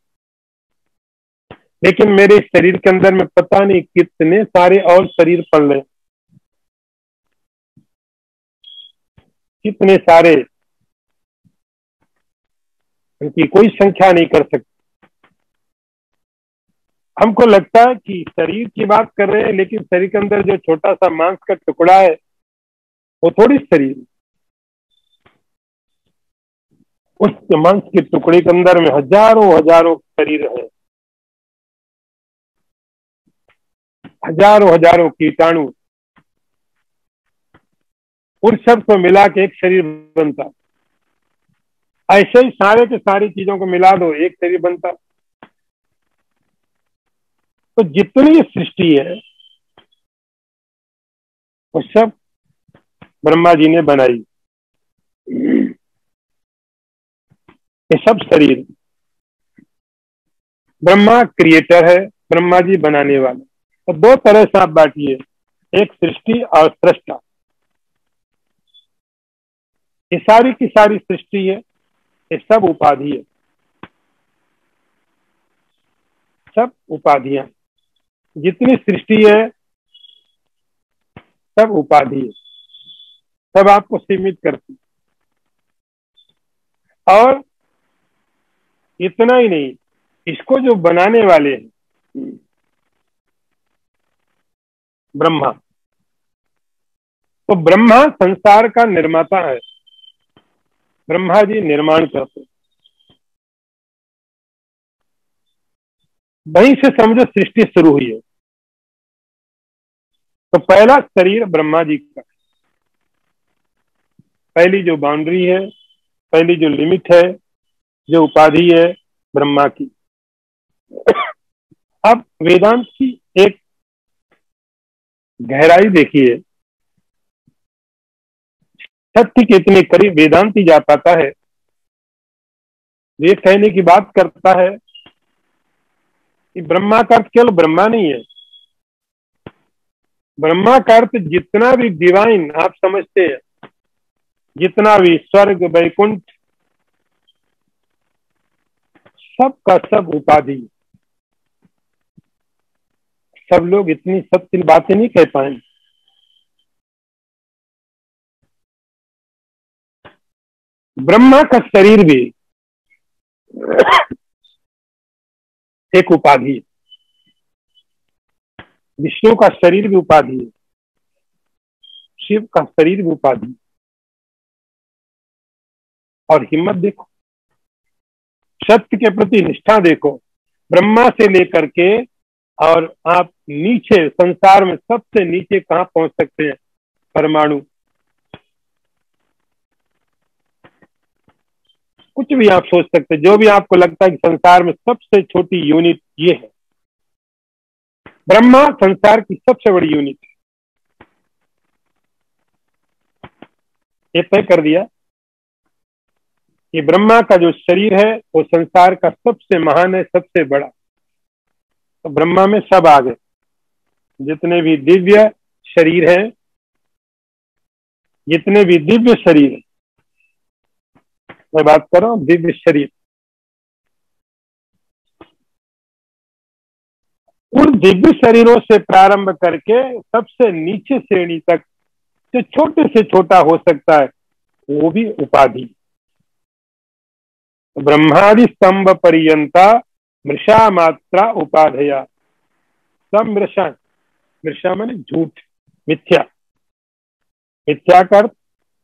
लेकिन मेरे शरीर के अंदर में पता नहीं कितने सारे और शरीर पड़ रहे, कितने सारे, उनकी कोई संख्या नहीं कर सकते। हमको लगता है कि शरीर की बात कर रहे हैं, लेकिन शरीर के अंदर जो छोटा सा मांस का टुकड़ा है वो थोड़ी शरीर, उस मांस के टुकड़े के अंदर में हजारों हजारों शरीर है, हजारों हजारों कीटाणु, उन सब को मिला के एक शरीर बनता। ऐसे ही सारे के सारी चीजों को मिला दो, एक शरीर बनता। तो जितनी सृष्टि है वो सब ब्रह्मा जी ने बनाई, ये सब शरीर। ब्रह्मा क्रिएटर है, ब्रह्मा जी बनाने वाले। तो दो तरह से आप बांटिए, एक सृष्टि और सृष्टा। ये सारी की सारी सृष्टि है, ये सब उपाधि है, सब उपाधियां, जितनी सृष्टि है सब उपाधि है, सब आपको सीमित करती। और इतना ही नहीं, इसको जो बनाने वाले हैं ब्रह्मा, तो ब्रह्मा संसार का निर्माता है, ब्रह्मा जी निर्माण करते। वहीं से समझो सृष्टि शुरू हुई है। तो पहला शरीर ब्रह्मा जी का, पहली जो बाउंड्री है, पहली जो लिमिट है, जो उपाधि है ब्रह्मा की। अब वेदांत की एक गहराई देखिए, सत्य के इतने करीब वेदांत ही जा पाता है। ये कहने की बात करता है कि ब्रह्मा का अर्थ केवल ब्रह्मा नहीं है, ब्रह्मा का अर्थ जितना भी डिवाइन आप समझते हैं, जितना भी स्वर्ग वैकुंठ, सब का सब उपाधि। सब लोग इतनी सत्य बातें नहीं कह पाए। ब्रह्मा का शरीर भी एक उपाधि है, विष्णु का शरीर भी उपाधि है, शिव का शरीर भी उपाधि। और हिम्मत देखो, सत्य के प्रति निष्ठा देखो, ब्रह्मा से लेकर के और आप नीचे संसार में सबसे नीचे कहां पहुंच सकते हैं, परमाणु। कुछ भी आप सोच सकते हैं, जो भी आपको लगता है कि संसार में सबसे छोटी यूनिट ये है, ब्रह्मा संसार की सबसे बड़ी यूनिट है। ये तय कर दिया कि ब्रह्मा का जो शरीर है वो संसार का सबसे महान है, सबसे बड़ा। तो ब्रह्मा में सब आ गए, जितने भी दिव्य शरीर है, जितने भी दिव्य शरीर है, मैं बात कर रहा हूं दिव्य शरीर, उन दिव्य शरीरों से प्रारंभ करके सबसे नीचे श्रेणी तक जो छोटे से छोटा हो सकता है वो भी उपाधि। ब्रह्मादि स्तंभ पर्यंता मृषा मात्रा उपाधया। सब मृषा, मृषा माने झूठ, मिथ्या। मिथ्या का अर्थ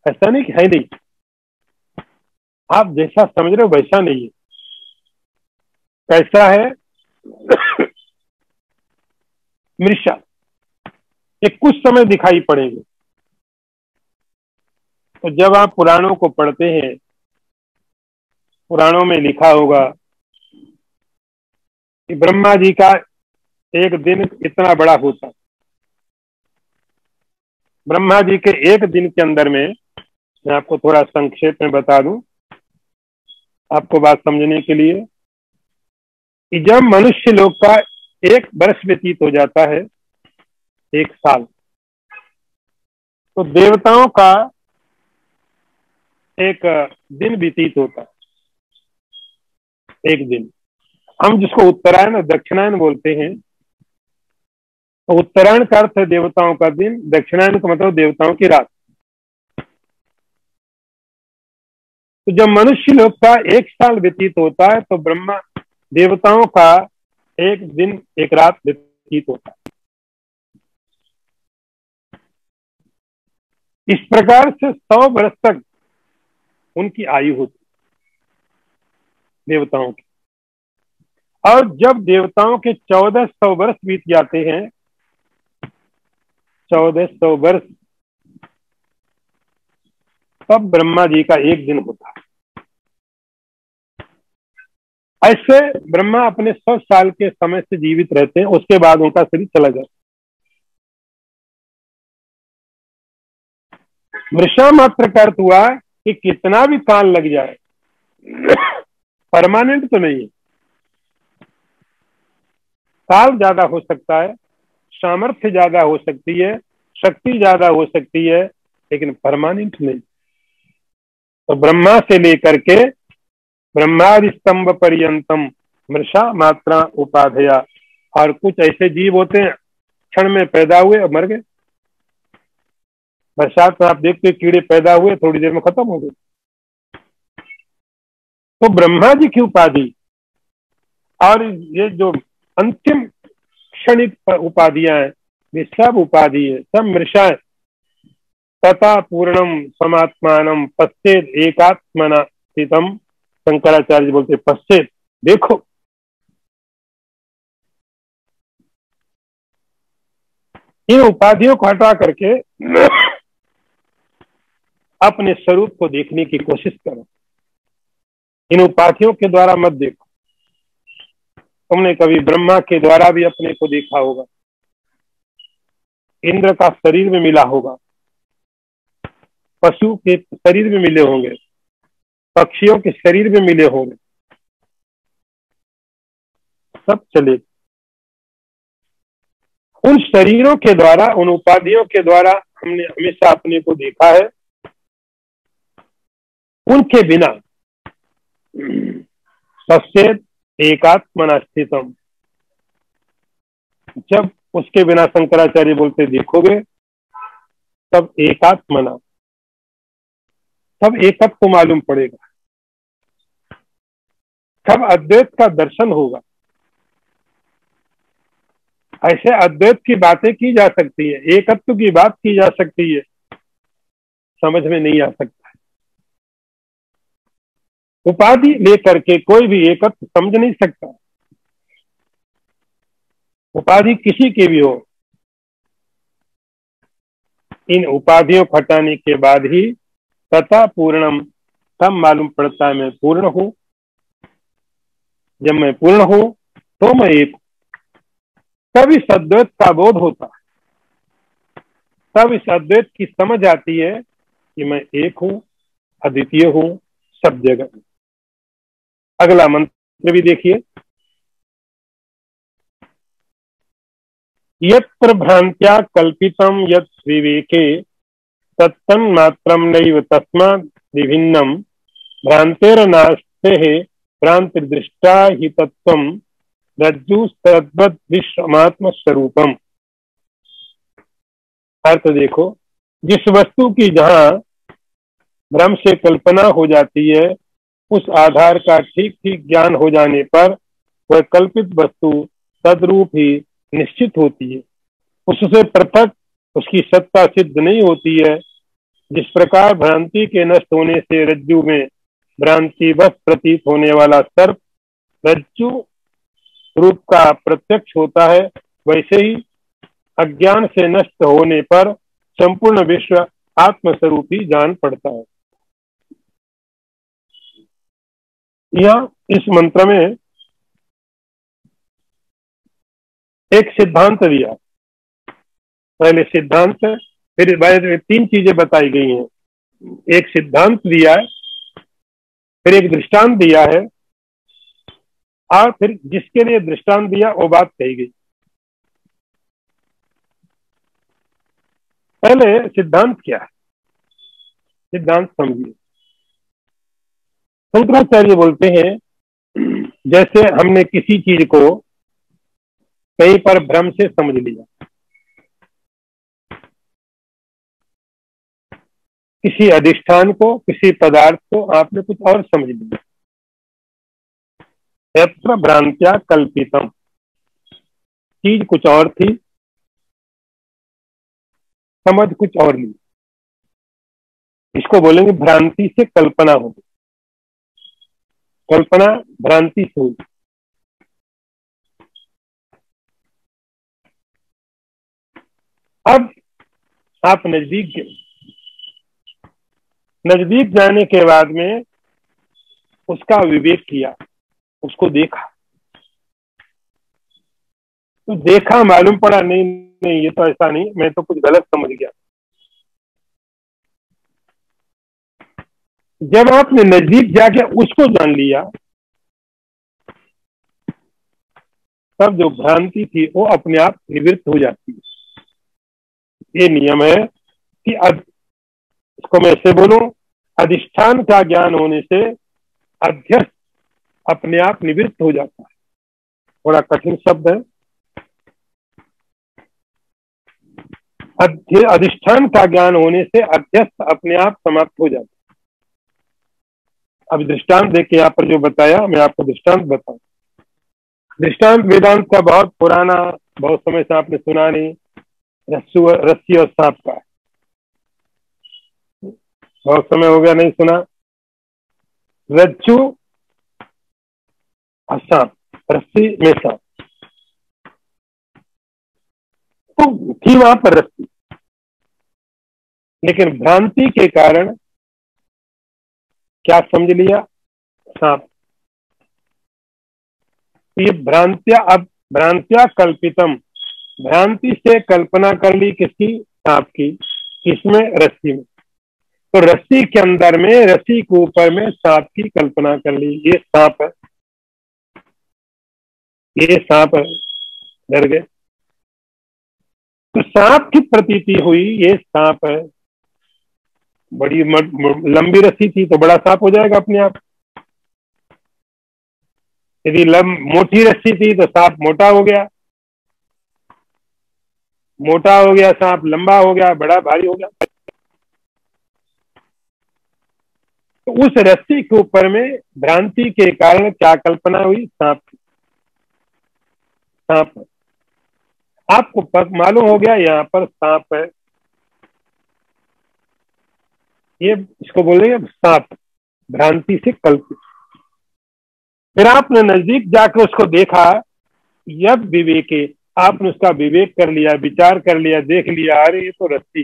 ऐसा नहीं कि है नहीं, आप जैसा समझ रहे हो वैसा नहीं है। कैसा है? मृषा, ये कुछ समय दिखाई पड़ेंगे। तो जब आप पुराणों को पढ़ते हैं, पुराणों में लिखा होगा कि ब्रह्मा जी का एक दिन इतना बड़ा होता। ब्रह्मा जी के एक दिन के अंदर में, मैं आपको थोड़ा संक्षेप में बता दूं आपको बात समझने के लिए, कि जब मनुष्य लोग का एक वर्ष व्यतीत हो जाता है, एक साल, तो देवताओं का एक दिन व्यतीत होता है, एक दिन। हम जिसको उत्तरायण और दक्षिणायन बोलते हैं, तो उत्तरायण का अर्थ है देवताओं का दिन, दक्षिणायन का मतलब देवताओं की रात। तो जब मनुष्य लोग का एक साल व्यतीत होता है तो ब्रह्मा देवताओं का एक दिन एक रात व्यतीत होता है। इस प्रकार से 100 वर्ष तक उनकी आयु होती देवताओं की। और जब देवताओं के 1400 वर्ष बीत जाते हैं, 1400 वर्ष, तब ब्रह्मा जी का एक दिन होता है। ऐसे ब्रह्मा अपने 100 साल के समय से जीवित रहते हैं, उसके बाद उनका शरीर चला जाता है। मृषा मात्र का अर्थ हुआ कि कितना भी काल लग जाए, परमानेंट तो नहीं है। काल ज्यादा हो सकता है, सामर्थ्य ज्यादा हो सकती है, शक्ति ज्यादा हो सकती है, लेकिन परमानेंट नहीं। तो ब्रह्मा से लेकर के ब्रह्मादि स्तंभ पर्यंतम मृषा मात्रा उपाधया। और कुछ ऐसे जीव होते हैं क्षण में पैदा हुए और मर गए। बरसात में आप देखते कीड़े पैदा हुए, थोड़ी देर में खत्म हो गए। तो ब्रह्मा जी की उपाधि और ये जो अंतिम क्षणिक उपाधियां हैं, ये सब उपाधि है, सब मृषा है। तथा पूर्णम समात्मानम पश्चेत एकात्मना स्थितम। शंकराचार्य बोलते पश्चेत, देखो इन उपाधियों को हटा करके अपने स्वरूप को देखने की कोशिश करो। इन उपाधियों के द्वारा मत देखो। तुमने कभी ब्रह्मा के द्वारा भी अपने को देखा होगा, इंद्र का शरीर में मिला होगा, पशु के शरीर में मिले होंगे, पक्षियों के शरीर में मिले होंगे, सब चले। उन शरीरों के द्वारा, उन उपाधियों के द्वारा हमने हमेशा अपने को देखा है। उनके बिना पश्चेत एकात्मना स्थितम, जब उसके बिना शंकराचार्य बोलते देखोगे, तब एकात्मना, तब एकत्व को मालूम पड़ेगा, तब अद्वैत का दर्शन होगा। ऐसे अद्वैत की बातें की जा सकती है, एकत्व की बात की जा सकती है, समझ में नहीं आ सकता है। उपाधि लेकर के कोई भी एकत्व समझ नहीं सकता। उपाधि किसी की भी हो, इन उपाधियों को हटाने के बाद ही तथा पूर्णम, तब मालूम पड़ता है मैं पूर्ण हूं। जब मैं पूर्ण हूं तो मैं एक, तब इस अद्वैत का बोध होता है, तब इस अद्वैत की समझ आती है कि मैं एक हूं, अद्वितीय हूं सब जगह। अगला मंत्र भी देखिए। यत्र भ्रांत्या कल्पितम यत् विवेके तत्तन्मात्रं नैव तस्माद् विभिन्नम भ्रांतेर्नास्तेः भ्रांतिर्दृष्टा हि तत्त्वं रज्जु तद्वत् विश्वमात्म स्वरूपम। अर्थ देखो, जिस वस्तु की जहां भ्रम से कल्पना हो जाती है, उस आधार का ठीक ठीक ज्ञान हो जाने पर वह कल्पित वस्तु तद्रूप ही निश्चित होती है, उससे पृथक उसकी सत्ता सिद्ध नहीं होती है। जिस प्रकार भ्रांति के नष्ट होने से रज्जु में भ्रांति बस प्रतीत होने वाला सर्प रज्जु रूप का प्रत्यक्ष होता है, वैसे ही अज्ञान से नष्ट होने पर संपूर्ण विश्व आत्मस्वरूप ही जान पड़ता है। यह इस मंत्र में एक सिद्धांत दिया। पहले सिद्धांत, फिर बाद में 3 चीजें बताई गई हैं। एक सिद्धांत दिया है, फिर एक दृष्टांत दिया है, और फिर जिसके लिए दृष्टांत दिया वो बात कही गई। पहले सिद्धांत क्या है, सिद्धांत समझिए। शंकराचार्य बोलते हैं, जैसे हमने किसी चीज को कहीं पर भ्रम से समझ लिया, किसी अधिष्ठान को, किसी पदार्थ को आपने कुछ और समझ लिया, यत्र भ्रांत्या कल्पितम, चीज कुछ और थी, समझ कुछ और ली, इसको बोलेंगे भ्रांति से कल्पना होगी। कल्पना भ्रांति से हुई। अब आप नजदीक गए, नजदीक जाने के बाद में उसका विवेक किया, उसको देखा, तो देखा मालूम पड़ा नहीं नहीं ये तो ऐसा नहीं, मैं तो कुछ गलत समझ गया। जब आपने नजदीक जाके उसको जान लिया, तब जो भ्रांति थी वो अपने आप निवृत्त हो जाती है। ये नियम है कि इसको मैं ऐसे बोलूं, अधिष्ठान का ज्ञान होने से अध्यस्त अपने आप निवृत्त हो जाता है। थोड़ा कठिन शब्द है। अधिष्ठान का ज्ञान होने से अध्यस्त अपने आप समाप्त हो जाता है। अब दृष्टांत देख के यहाँ पर जो बताया, मैं आपको दृष्टांत बताऊं। दृष्टांत वेदांत का बहुत पुराना, बहुत समय से आपने सुना नहीं, रस्सी और सांप का, बहुत समय हो गया नहीं सुना। रज्जू और सांप, रस्सी में सांप, तो थी वहां पर रस्सी, लेकिन भ्रांति के कारण क्या समझ लिया, सांप। ये भ्रांत्या, अब भ्रांत्या कल्पितम, भ्रांति से कल्पना कर ली किसकी, सांप की, किसमें, रस्सी में। तो रस्सी के अंदर में, रस्सी के ऊपर में सांप की कल्पना कर ली, ये सांप है, ये सांप है, डर गए। तो सांप की प्रतीति हुई, ये सांप है। बड़ी लंबी रस्सी थी तो बड़ा सांप हो जाएगा अपने आप। यदि मोटी रस्सी थी तो सांप मोटा हो गया, मोटा हो गया सांप, लंबा हो गया, बड़ा भारी हो गया। तो उस रस्सी के ऊपर में भ्रांति के कारण क्या कल्पना हुई, सांप की, सांप है। आपको मालूम हो गया यहाँ पर सांप है, ये इसको बोलेंगे सांप, भ्रांति से कल्पित। फिर आपने नजदीक जाकर उसको देखा, यद विवेके, आपने उसका विवेक कर लिया, विचार कर लिया, देख लिया, अरे ये तो रस्सी।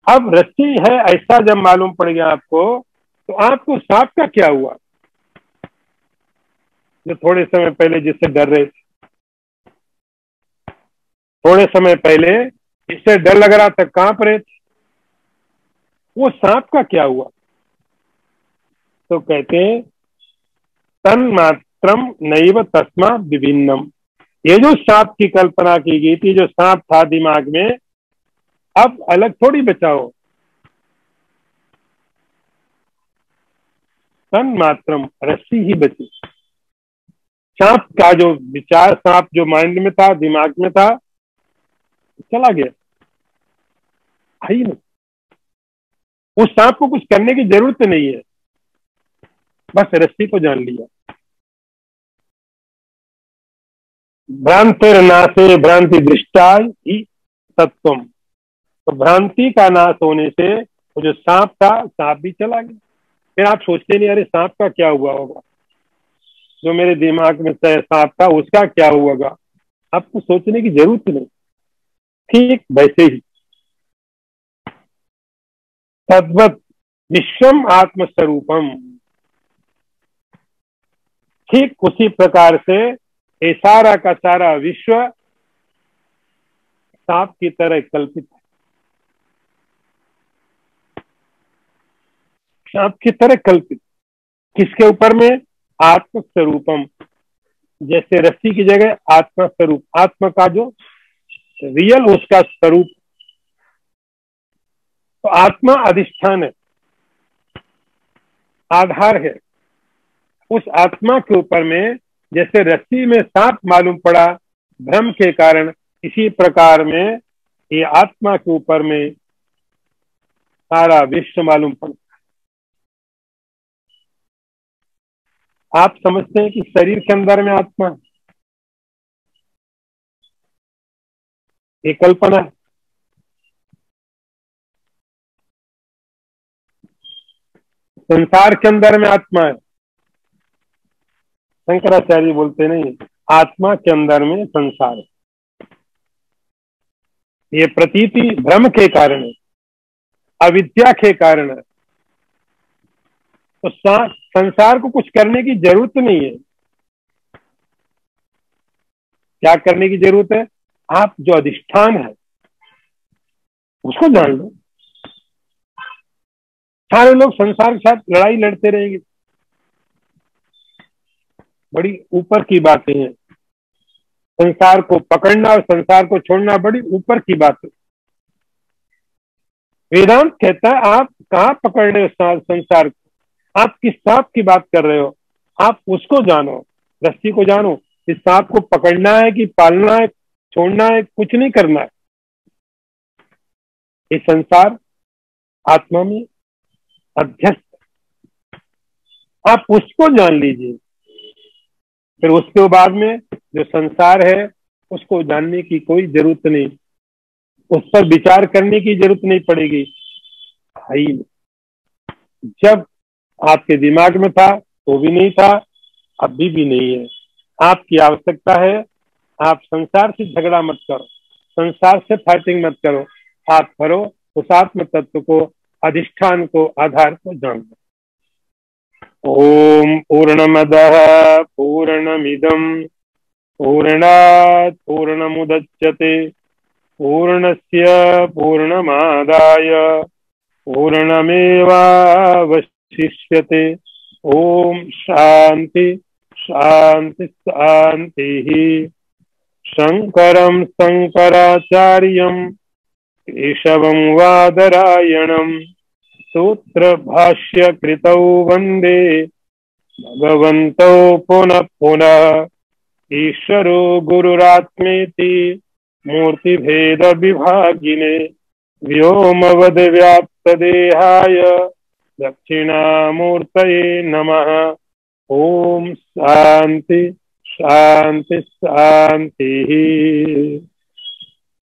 अब रस्सी है ऐसा जब मालूम पड़ गया आपको, तो आपको सांप का क्या हुआ, जो थोड़े समय पहले जिससे डर रहे थे, थोड़े समय पहले जिससे डर लग रहा था, कांप रहे थे, वो सांप का क्या हुआ। तो कहते हैं तन्मात्रम नैव तस्मा विभिन्नम, ये जो सांप की कल्पना की गई थी, जो सांप था दिमाग में, अब अलग थोड़ी बचाओ। तन्मात्रम, रस्सी ही बची। सांप का जो विचार, सांप जो माइंड में था, दिमाग में था, चला गया, आई नहीं। उस सांप को कुछ करने की जरूरत नहीं है, बस रस्सी को जान लिया। भ्रांतिर नाशे भ्रांति दृष्टा ही तत्वम, तो भ्रांति का नाश होने से वो जो सांप था, सांप भी चला गया। फिर आप सोचते नहीं, अरे सांप का क्या हुआ होगा, जो मेरे दिमाग में सांप था उसका क्या हुआ, आपको सोचने की जरूरत नहीं। ठीक वैसे ही तद्वत विश्वम आत्मस्वरूपम, ठीक उसी प्रकार से ये सारा का सारा विश्व सांप की तरह कल्पित है, सांप की तरह कल्पित। किसके ऊपर में, आत्मस्वरूपम, जैसे रस्सी की जगह आत्मा स्वरूप, आत्मा का जो रियल उसका स्वरूप। तो आत्मा अधिष्ठान है, आधार है। उस आत्मा के ऊपर में जैसे रस्सी में सांप मालूम पड़ा भ्रम के कारण, इसी प्रकार में ये आत्मा के ऊपर में सारा विश्व मालूम पड़ता। आप समझते हैं कि शरीर के अंदर में आत्मा है, ये कल्पना है। संसार के अंदर में आत्मा है, शंकराचार्य बोलते नहीं, आत्मा के अंदर में संसार है। ये प्रतीति भ्रम के कारण है, अविद्या के कारण है। तो संसार को कुछ करने की जरूरत नहीं है। क्या करने की जरूरत है? आप जो अधिष्ठान है उसको जान लो। सारे लोग संसार के साथ लड़ाई लड़ते रहेंगे, बड़ी ऊपर की बातें हैं। संसार को पकड़ना और संसार को छोड़ना बड़ी ऊपर की बात है। वेदांत कहता है आप कहाँ पकड़ रहे हो संसार को, आप किस सांप की बात कर रहे हो, आप उसको जानो, रस्सी को जानो। इस सांप को पकड़ना है कि पालना है, छोड़ना है, कुछ नहीं करना है। ये संसार आत्मा में अध्यस्त, आप उसको जान लीजिए। फिर उसके बाद में जो संसार है उसको जानने की कोई जरूरत नहीं, उस पर विचार करने की जरूरत नहीं पड़ेगी। भाई जब आपके दिमाग में था तो भी नहीं था, अभी भी नहीं है। आपकी आवश्यकता है आप संसार से झगड़ा मत करो, संसार से फाइटिंग मत करो, आप करो उस आत्म तत्व को, अधिष्ठान को, आधार को जान लो। ओम पूर्णमदः पूर्णमिदं पूर्णात् पूर्णमुदच्यते पूर्णस्य पूर्णमादाय पूर्णमेवावशिष्यते। ओम शांति शांति शांति। शंकरं शंकराचार्यं केशवं वादरायणं सूत्र भाष्य कृतौ वंदे भगवन्तौ पुनः पुनः। ईश्वरो गुरुरात्मेति मूर्तिभेद विभागिने व्योमवद् व्याप्त देहाय दक्षिणामूर्तये नमः। ओम शांति शांति शांति।